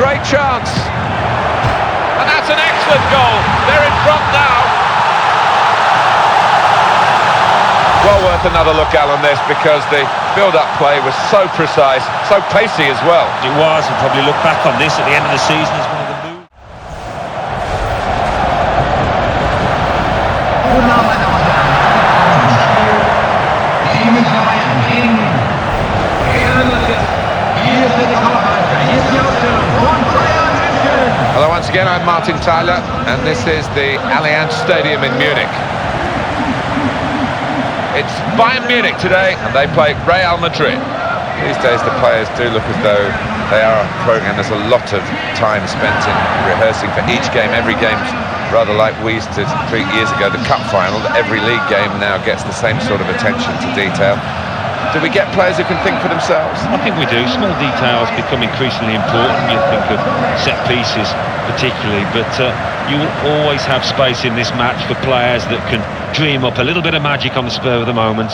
great chance. And that's an excellent goal. They're in front now. Well worth another look, Alan, this, because the build-up play was so precise, so pacey as well. It was, and probably look back on this at the end of the season as one of the moves. Hello once again, I'm Martin Tyler, and this is the Allianz Stadium in Munich. It's Bayern Munich today, and they play Real Madrid. These days the players do look as though they are on programme. There's a lot of time spent in rehearsing for each game. Every game's rather like we used to treat years ago, the cup final. Every league game now gets the same sort of attention to detail. Do we get players who can think for themselves? I think we do. Small details become increasingly important. You think of set pieces particularly, but you will always have space in this match for players that can dream up a little bit of magic on the spur of the moment.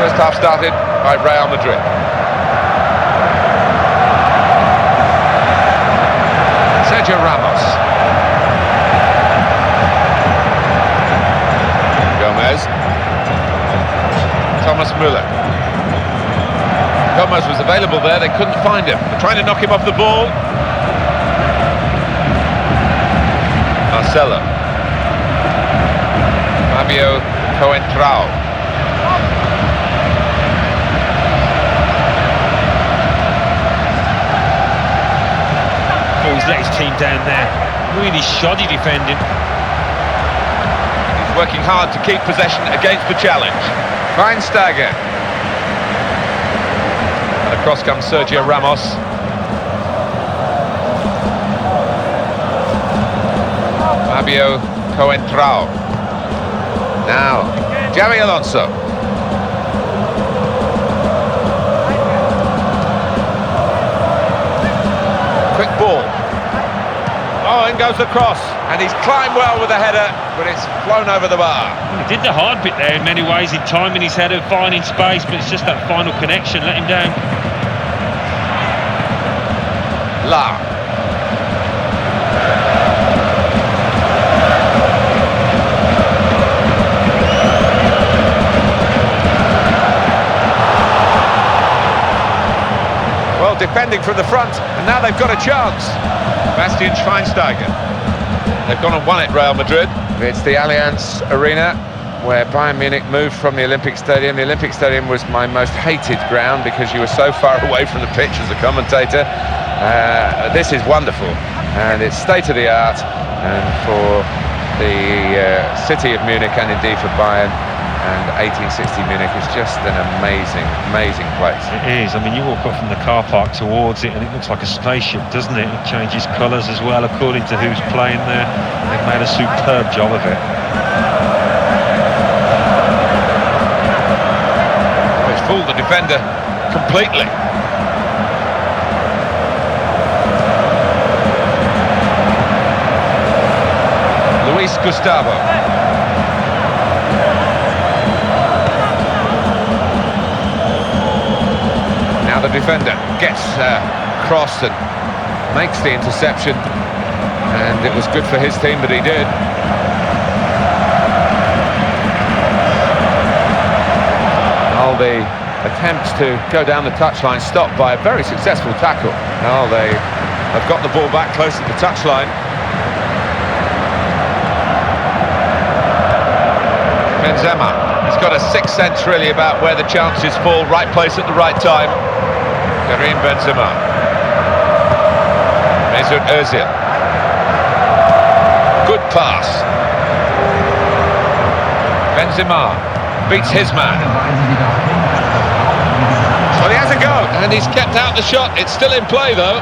First half started by Real Madrid. Sergio Ramos. Gómez. Thomas Müller. Gómez was available there, they couldn't find him. They're trying to knock him off the ball. Marcelo. Fabio Coentrao. He's let his team down there. Really shoddy defending. He's working hard to keep possession against the challenge. Schweinsteiger. And across comes Sergio Ramos. Fabio Coentrao. Now, Xabi Alonso. Quick ball. Oh, in goes the cross, and he's climbed well with the header, but it's flown over the bar. He did the hard bit there in many ways, in timing his header, finding space, but it's just that final connection let him down. La. Well, defending from the front, and now they've got a chance. Bastian Schweinsteiger. They've gone and won it, Real Madrid. It's the Allianz Arena, where Bayern Munich moved from the Olympic Stadium. The Olympic Stadium was my most hated ground because you were so far away from the pitch as a commentator. This is wonderful, and it's state-of-the-art, and for the city of Munich, and indeed for Bayern, and 1860 Munich is just an amazing, amazing place. It is. I mean, you walk up from the car park towards it and it looks like a spaceship, doesn't it? It changes colours as well according to who's playing there. They've made a superb job of it. It's fooled the defender completely. Luis Gustavo. The defender gets across and makes the interception, and it was good for his team that he did. All the attempts to go down the touchline stopped by a very successful tackle. Now they have got the ball back close to the touchline. Benzema, he's got a sixth sense really about where the chances fall, right place at the right time. Karim Benzema. Mesut Özil. Good pass. Benzema beats his man. Well, he has a go, and he's kept out the shot. It's still in play, though.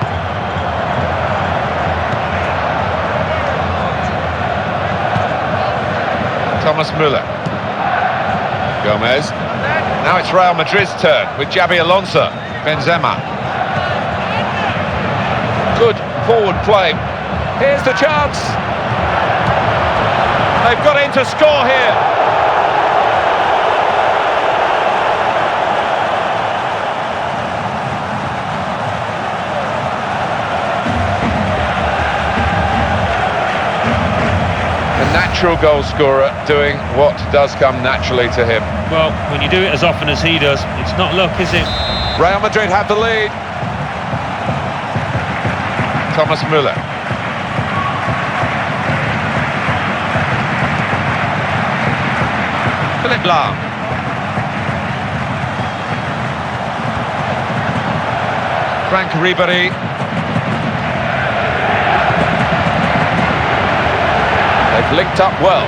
Thomas Müller. Gómez. Now it's Real Madrid's turn with Xabi Alonso. Benzema. Good forward play. Here's the chance. They've got in to score here. A natural goal scorer doing what does come naturally to him. Well, when you do it as often as he does, it's not luck, is it? Real Madrid have the lead. Thomas Müller. Philipp Lahm. Franck Ribéry. They've linked up well.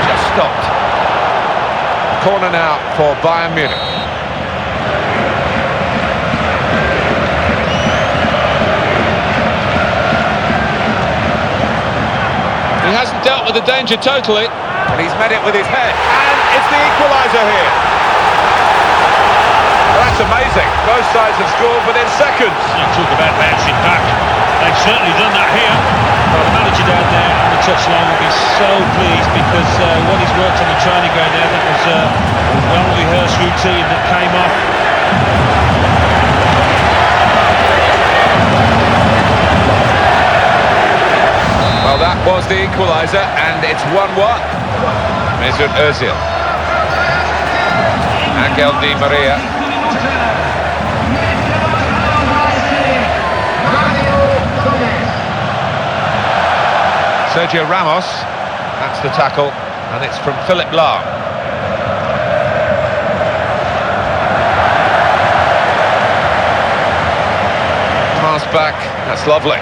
Just stopped. Corner now for Bayern Munich. He hasn't dealt with the danger totally, and he's met it with his head. And it's the equaliser here. Well, that's amazing. Both sides have scored within seconds. You talk about bouncing back. They've certainly done that here. Well, the manager down there on the touchline will be so pleased because what he's worked on the training ground there, that was a well-rehearsed routine that came off. Well, that was the equaliser, and it's 1-1. Mesut Özil. Angel Di Maria. Sergio Ramos. That's the tackle, and it's from Philipp Lahm. Pass back. That's lovely.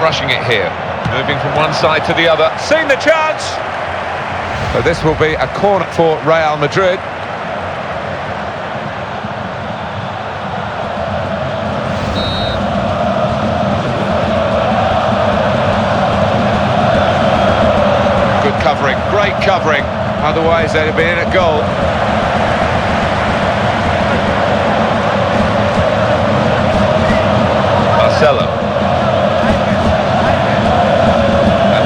Rushing it here, moving from one side to the other, seen the chance! So this will be a corner for Real Madrid. Good covering, great covering, otherwise they'd have been in at goal. Marcelo.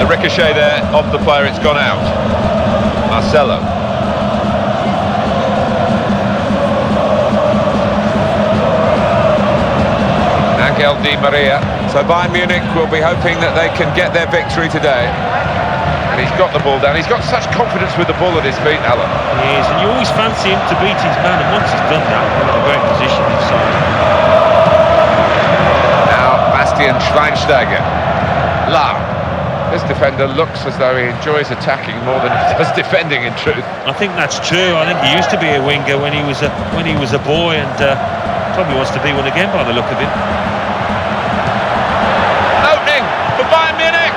Ricochet there off the player, it's gone out. Marcelo. Angel Di Maria. So Bayern Munich will be hoping that they can get their victory today. And he's got the ball down. He's got such confidence with the ball at his feet, Alan. He is, and you always fancy him to beat his man, and once he's done that, he's in a great position inside. Now Bastian Schweinsteiger. Lahm. This defender looks as though he enjoys attacking more than he does defending, in truth. I think that's true. I think he used to be a winger when he was a boy, and probably wants to be one again by the look of him. Opening for Bayern Munich,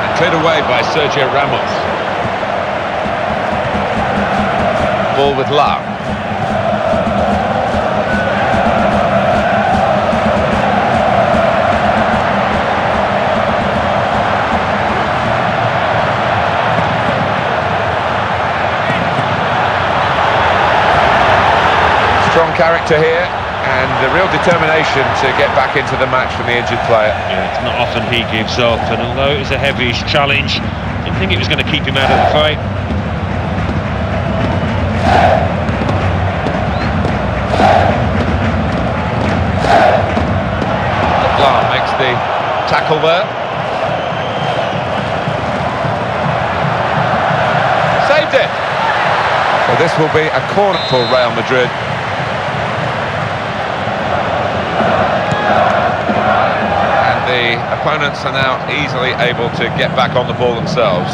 and cleared away by Sergio Ramos. Ball with Lahm. Strong character here, and the real determination to get back into the match from the injured player. Yeah, it's not often he gives up, and although it was a heavyish challenge, I didn't think it was going to keep him out of the fray. Lahm makes the tackle there. Saved it! So this will be a corner for Real Madrid. The opponents are now easily able to get back on the ball themselves.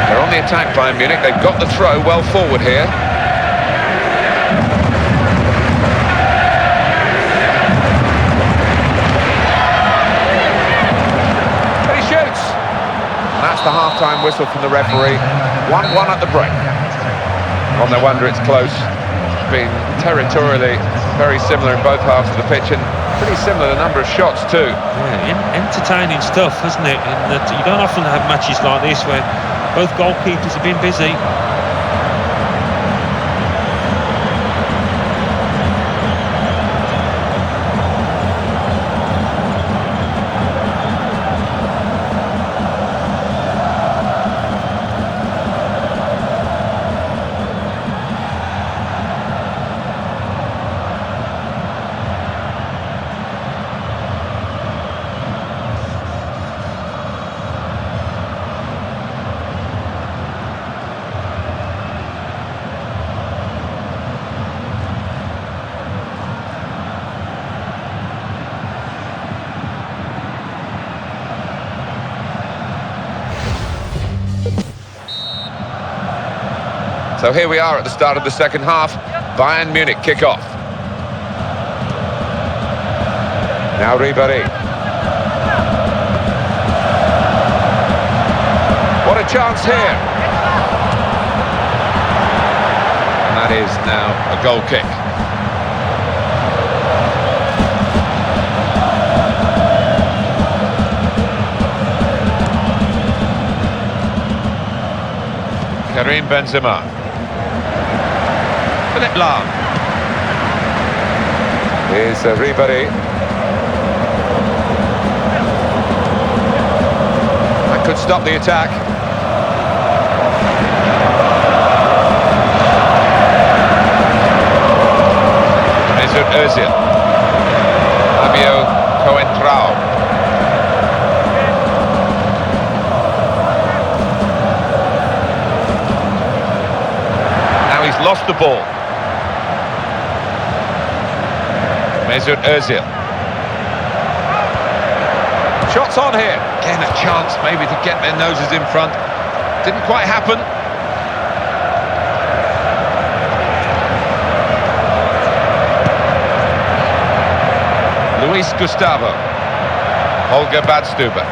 They're on the attack, Bayern Munich. They've got the throw well forward here. That's the half-time whistle from the referee. 1-1 at the break. On no wonder it's close. It's been territorially very similar in both halves of the pitch, and Pretty similar number of shots too. Yeah, entertaining stuff, isn't it? And that you don't often have matches like this where both goalkeepers have been busy. So here we are at the start of the second half. Bayern Munich kick off. Now Ribéry. What a chance here. And that is now a goal kick. Karim Benzema. Philipp Lahm. Here's Ribéry. That could stop the attack. Mesut Özil. Fabio Coentrao. Now he's lost the ball. Mesut Özil. Shots on here. Again, a chance maybe to get their noses in front. Didn't quite happen. Luis Gustavo. Holger Badstuber.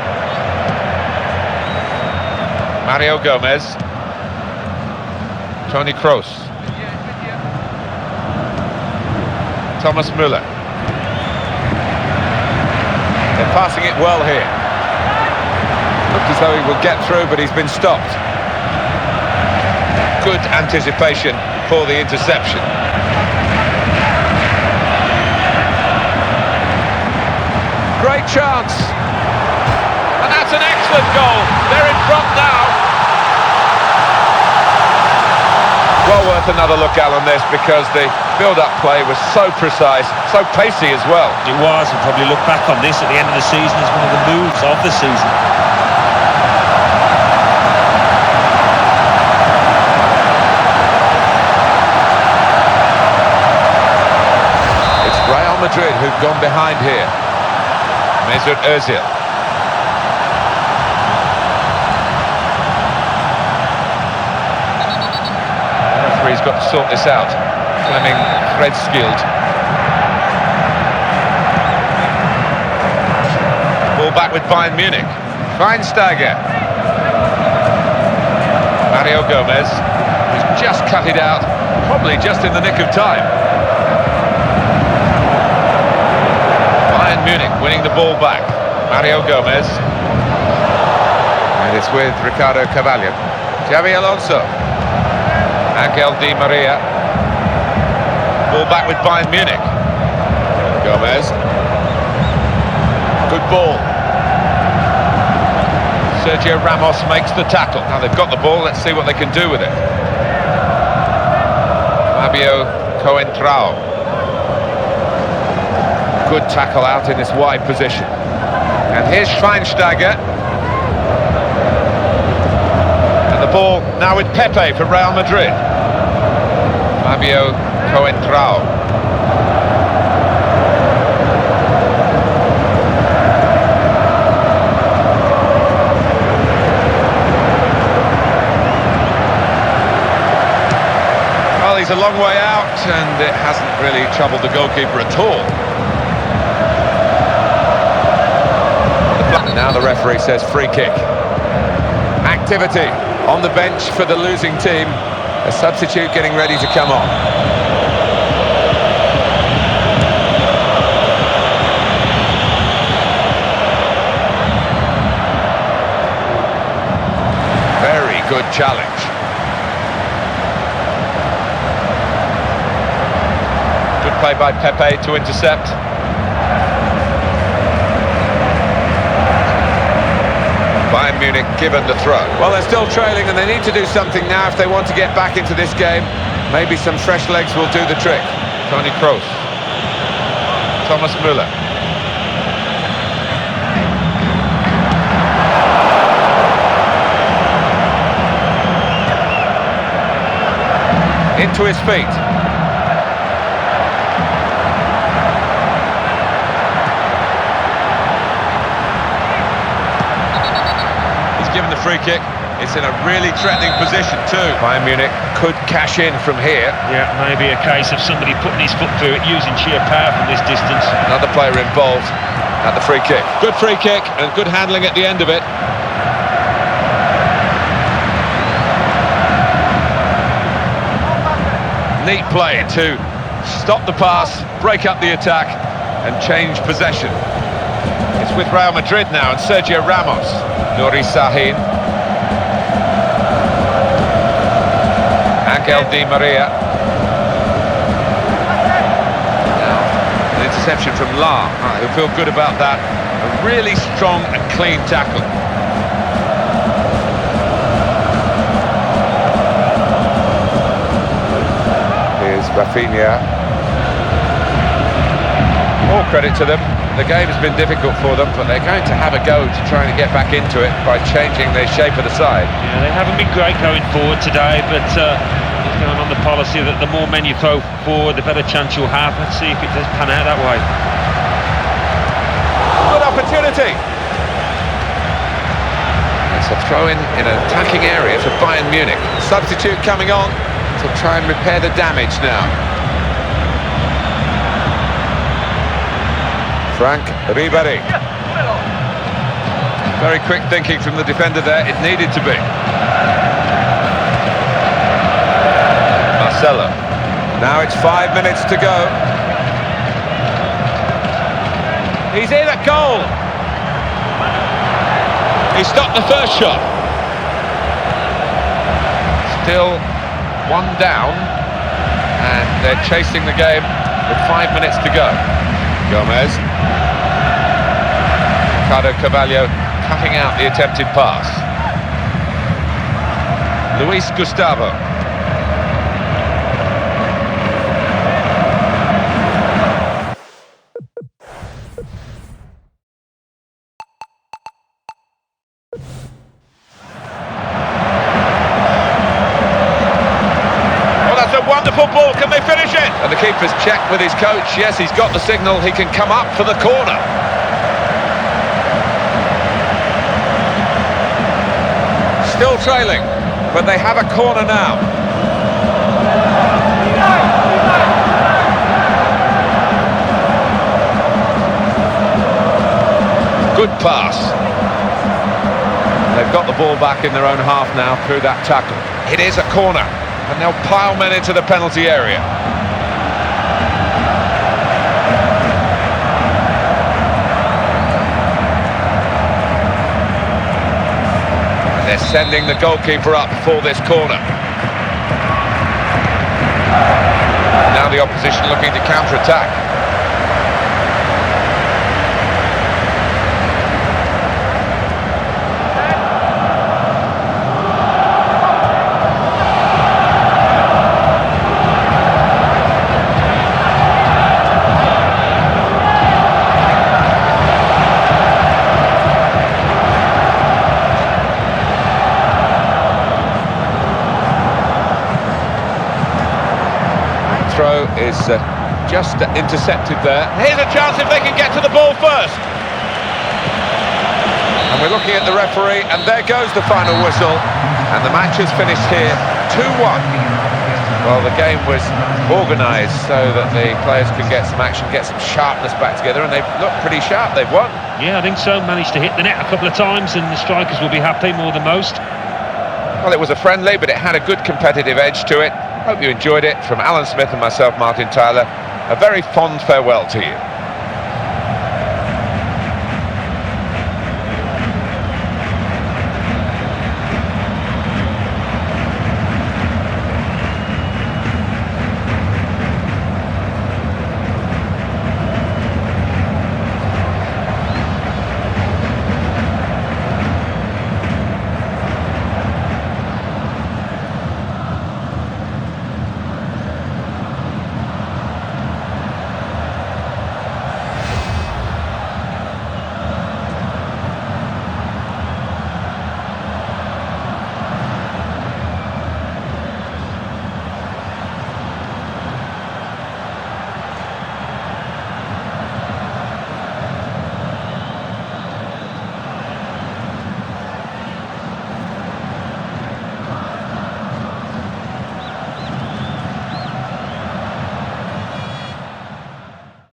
Mario Gómez. Toni Kroos. Thomas Müller. They're passing it well here. Looked as though he would get through, but he's been stopped. Good anticipation for the interception. Great chance. And that's an excellent goal. They're in front now. Well worth another look at on this because the build-up play was so precise, so pacey as well. It was, and probably look back on this at the end of the season as one of the moves of the season. It's Real Madrid who've gone behind here. Mesut Özil. He's got to sort this out. Fleming Fredskilled. Ball back with Bayern Munich. Schweinsteiger. Mario Gómez, who's just cut it out, probably just in the nick of time. Bayern Munich winning the ball back. Mario Gómez. And it's with Ricardo Carvalho. Xabi Alonso. Angel Di Maria. Ball back with Bayern Munich. Gómez. Good ball. Sergio Ramos makes the tackle. Now they've got the ball, let's see what they can do with it. Fabio Coentrao. Good tackle out in this wide position. And here's Schweinsteiger. And the ball now with Pepe for Real Madrid. Fabio Coentrao. Well, he's a long way out and it hasn't really troubled the goalkeeper at all. Now the referee says free kick. Activity on the bench for the losing team. A substitute getting ready to come on. challenge. Good play by Pepe to intercept. Bayern Munich given the throw. Well, they're still trailing and they need to do something now if they want to get back into this game. Maybe some fresh legs will do the trick. Toni Kroos. Thomas Müller. Into his feet. Given the free kick. It's in a really threatening position too. Bayern Munich could cash in from here. Yeah, maybe a case of somebody putting his foot through it, using sheer power from this distance. Another player involved at the free kick. Good free kick and good handling at the end of it. Neat play to stop the pass, break up the attack and change possession. It's with Real Madrid now and Sergio Ramos. Nuri Sahin. Angel Di Maria. Now, an interception from La. He'll feel good about that. A really strong and clean tackle. Here's Rafinha. All credit to them. The game has been difficult for them, but they're going to have a go to try and get back into it by changing the shape of the side. Yeah, they haven't been great going forward today, but he's going on the policy that the more men you throw forward, the better chance you'll have. Let's see if it does pan out that way. Good opportunity. It's a throw-in in an attacking area for Bayern Munich. Substitute coming on to try and repair the damage now. Franck Ribéry. Very quick thinking from the defender there, it needed to be. Marcelo. Now it's 5 minutes to go. He's in at goal. He stopped the first shot. Still one down, and they're chasing the game with 5 minutes to go. Gómez. Ricardo Carvalho cutting out the attempted pass. Luis Gustavo. Oh, that's a wonderful ball. Can they finish it? And the keeper's checked with his coach. Yes, he's got the signal. He can come up for the corner. Still trailing, but they have a corner now. Good pass. They've got the ball back in their own half now through that tackle. It is a corner, and they'll pile men into the penalty area. They're sending the goalkeeper up for this corner. Now the opposition looking to counter-attack. Throw is just intercepted there. Here's a chance if they can get to the ball first. And we're looking at the referee, and there goes the final whistle. And the match has finished here 2-1. Well, the game was organised so that the players could get some action, get some sharpness back together, and they've looked pretty sharp. They've won. Yeah, I think so. Managed to hit the net a couple of times, and the strikers will be happy more than most. Well, it was a friendly, but it had a good competitive edge to it. Hope you enjoyed it. From Alan Smith and myself, Martin Tyler, a very fond farewell to you.